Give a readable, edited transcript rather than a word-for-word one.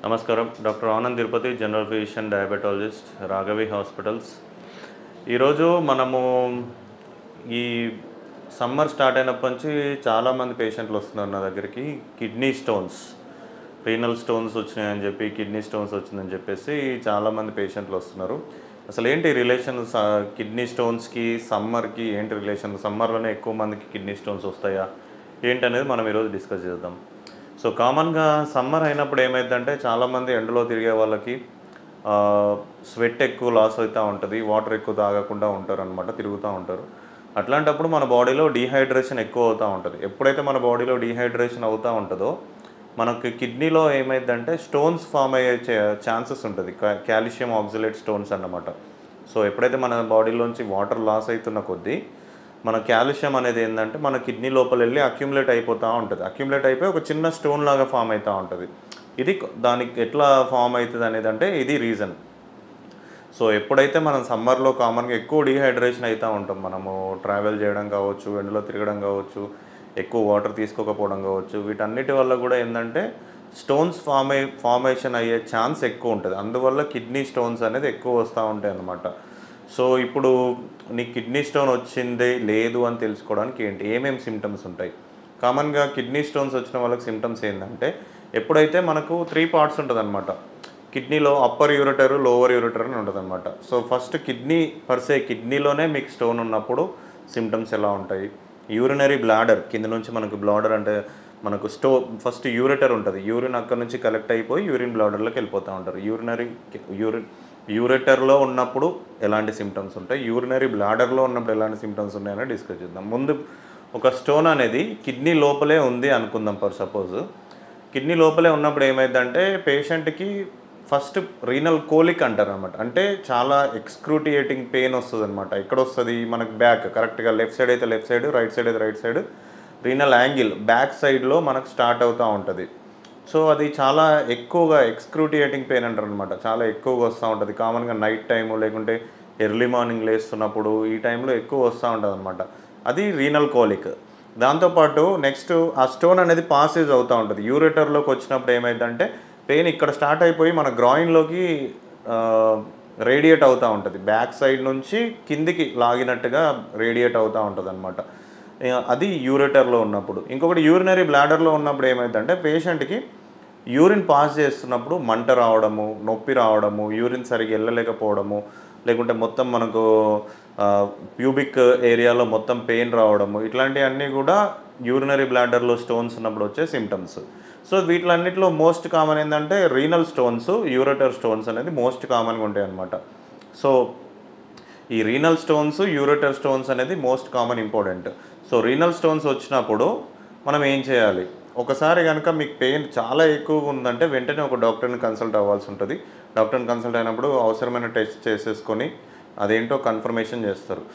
నమస్కారం. Doctor Anand Tirupati, general physician, diabetologist, Raghavi hospitals. ఈరోజు మనము ఈ సమ్మర్ స్టార్ట్ అయినప్పటి నుంచి చాలామంది పేషెంట్లు వస్తున్నారు నా దగ్గరికి. కిడ్నీ స్టోన్స్, రీనల్ స్టోన్స్ వచ్చినాయని చెప్పి, కిడ్నీ స్టోన్స్ వచ్చిందని చెప్పేసి చాలామంది పేషెంట్లు వస్తున్నారు. అసలు ఏంటి రిలేషన్ కిడ్నీ స్టోన్స్కి సమ్మర్కి ఏంటి రిలేషన్? సమ్మర్లోనే ఎక్కువ మందికి కిడ్నీ స్టోన్స్ వస్తాయా ఏంటనేది మనం ఈరోజు డిస్కస్ చేద్దాం. సో కామన్గా సమ్మర్ అయినప్పుడు ఏమైందంటే చాలామంది ఎండలో తిరిగే వాళ్ళకి స్వెట్ ఎక్కువ లాస్ అవుతూ ఉంటుంది, వాటర్ ఎక్కువ తాగకుండా ఉంటారు అనమాట, తిరుగుతూ ఉంటారు. అట్లాంటప్పుడు మన బాడీలో డీహైడ్రేషన్ ఎక్కువ అవుతూ ఉంటుంది. ఎప్పుడైతే మన బాడీలో డీహైడ్రేషన్ అవుతూ ఉంటుందో మనకి కిడ్నీలో ఏమైందంటే స్టోన్స్ ఫామ్ అయ్యే ఛాన్సెస్ ఉంటుంది, కాల్షియం ఆక్సలేట్ స్టోన్స్ అన్నమాట. సో ఎప్పుడైతే మన బాడీలోంచి వాటర్ లాస్ అవుతున్న కొద్దీ మన కాల్షియం అనేది ఏంటంటే మన కిడ్నీ లోపల వెళ్ళి అక్యుములేట్ అయిపోతూ ఉంటుంది. అక్యుములేట్ అయిపోయి ఒక చిన్న స్టోన్ లాగా ఫామ్ అవుతూ ఉంటుంది. ఇది దానికి ఎట్లా ఫామ్ అవుతుంది అనేది అంటే ఇది రీజన్. సో ఎప్పుడైతే మనం సమ్మర్లో కామన్గా ఎక్కువ డీహైడ్రేషన్ అవుతూ ఉంటాం, మనము ట్రావెల్ చేయడం కావచ్చు, ఎండలో తిరగడం కావచ్చు, ఎక్కువ వాటర్ తీసుకోకపోవడం కావచ్చు, వీటన్నిటి వల్ల కూడా ఏంటంటే స్టోన్స్ ఫార్మేషన్ అయ్యే ఛాన్స్ ఎక్కువ ఉంటుంది. అందువల్ల కిడ్నీ స్టోన్స్ అనేది ఎక్కువ వస్తూ ఉంటాయి అన్నమాట. సో ఇప్పుడు నీకు కిడ్నీ స్టోన్ వచ్చింది లేదు అని తెలుసుకోవడానికి ఏమేమి సిమ్టమ్స్ ఉంటాయి? కామన్గా కిడ్నీ స్టోన్స్ వచ్చిన వాళ్ళకి సిమ్టమ్స్ ఏంటంటే ఎప్పుడైతే మనకు 3 పార్ట్స్ ఉంటుంది అనమాట. కిడ్నీలో అప్పర్ యూరెటర్, లోవర్ యూరెటర్ అని ఉంటుంది అనమాట. సో ఫస్ట్ కిడ్నీలోనే మీకు స్టోన్ ఉన్నప్పుడు సిమ్టమ్స్ ఎలా ఉంటాయి? యూరినరీ బ్లాడర్ కింద నుంచి మనకు బ్లాడర్ అంటే మనకు ఫస్ట్ యూరెటర్ ఉంటుంది. యూరిన్ అక్కడ నుంచి కలెక్ట్ అయిపోయి యూరిన్ బ్లాడర్లోకి వెళ్ళిపోతూ ఉంటారు. యూరెటర్లో ఉన్నప్పుడు ఎలాంటి సిమ్టమ్స్ ఉంటాయి, యూరినరీ బ్లాడర్లో ఉన్నప్పుడు ఎలాంటి సిమ్టమ్స్ ఉన్నాయని డిస్కస్ చేద్దాం. ముందు ఒక స్టోన్ అనేది కిడ్నీ లోపలే ఉంది అనుకుందాం. ఫర్ సపోజ్ కిడ్నీ లోపలే ఉన్నప్పుడు ఏమైందంటే పేషెంట్కి ఫస్ట్ రీనల్ కోలిక్ అంటారు అనమాట. అంటే చాలా ఎక్స్క్రూటియేటింగ్ పెయిన్ వస్తుంది అనమాట. ఎక్కడ వస్తుంది? మనకు బ్యాక్, కరెక్ట్గా లెఫ్ట్ సైడ్ అయితే లెఫ్ట్ సైడ్, రైట్ సైడ్ అయితే right side, renal angle back సైడ్లో మనకు స్టార్ట్ అవుతూ ఉంటుంది. సో అది చాలా ఎక్కువగా ఎక్స్క్రూటియేటింగ్ పెయిన్ అంటారు అనమాట. చాలా ఎక్కువగా వస్తూ ఉంటుంది. కామన్గా నైట్ టైము లేకుంటే ఎర్లీ మార్నింగ్ లేస్తున్నప్పుడు ఈ టైంలో ఎక్కువ వస్తూ ఉంటుంది అనమాట. అది రీనల్ కోలిక్. దాంతోపాటు నెక్స్ట్ ఆ స్టోన్ అనేది పాసేజ్ అవుతూ ఉంటుంది. యూరెటర్లోకి వచ్చినప్పుడు ఏమైందంటే పెయిన్ ఇక్కడ స్టార్ట్ అయిపోయి మన గ్రాయిన్లోకి రేడియేట్ అవుతూ ఉంటుంది. బ్యాక్ సైడ్ నుంచి కిందికి లాగినట్టుగా రేడియేట్ అవుతూ ఉంటుంది అనమాట. అది యూరెటర్లో ఉన్నప్పుడు. ఇంకొకటి యూరినరీ బ్లాడర్లో ఉన్నప్పుడు ఏమైందంటే పేషెంట్కి యూరిన్ పాస్ చేస్తున్నప్పుడు మంట రావడము, నొప్పి రావడము, యూరిన్ సరిగ్గా వెళ్ళలేకపోవడము, లేకుంటే మొత్తం మనకు ప్యూబిక్ ఏరియాలో మొత్తం పెయిన్ రావడము, ఇట్లాంటివన్నీ కూడా యూరినరీ బ్లాడర్లో స్టోన్స్ ఉన్నప్పుడు వచ్చే సిమ్టమ్స్. సో వీటిలన్నిటిలో మోస్ట్ కామన్ ఏంటంటే రీనల్ స్టోన్స్, యూరెటర్ స్టోన్స్ అనేది మోస్ట్ కామన్గా ఉంటాయి అన్నమాట. సో ఈ రీనల్ స్టోన్స్, యూరెటర్ స్టోన్స్ అనేది most common important. So renal stones వచ్చినప్పుడు మనం ఏం చేయాలి? ఒకసారి కనుక మీకు పెయిన్ చాలా ఎక్కువగా ఉందంటే వెంటనే ఒక డాక్టర్ని కన్సల్ట్ అవ్వాల్సి ఉంటుంది. డాక్టర్ని కన్సల్ట్ అయినప్పుడు అవసరమైన టెస్ట్ చేసేసుకొని అదేంటో కన్ఫర్మేషన్ చేస్తారు.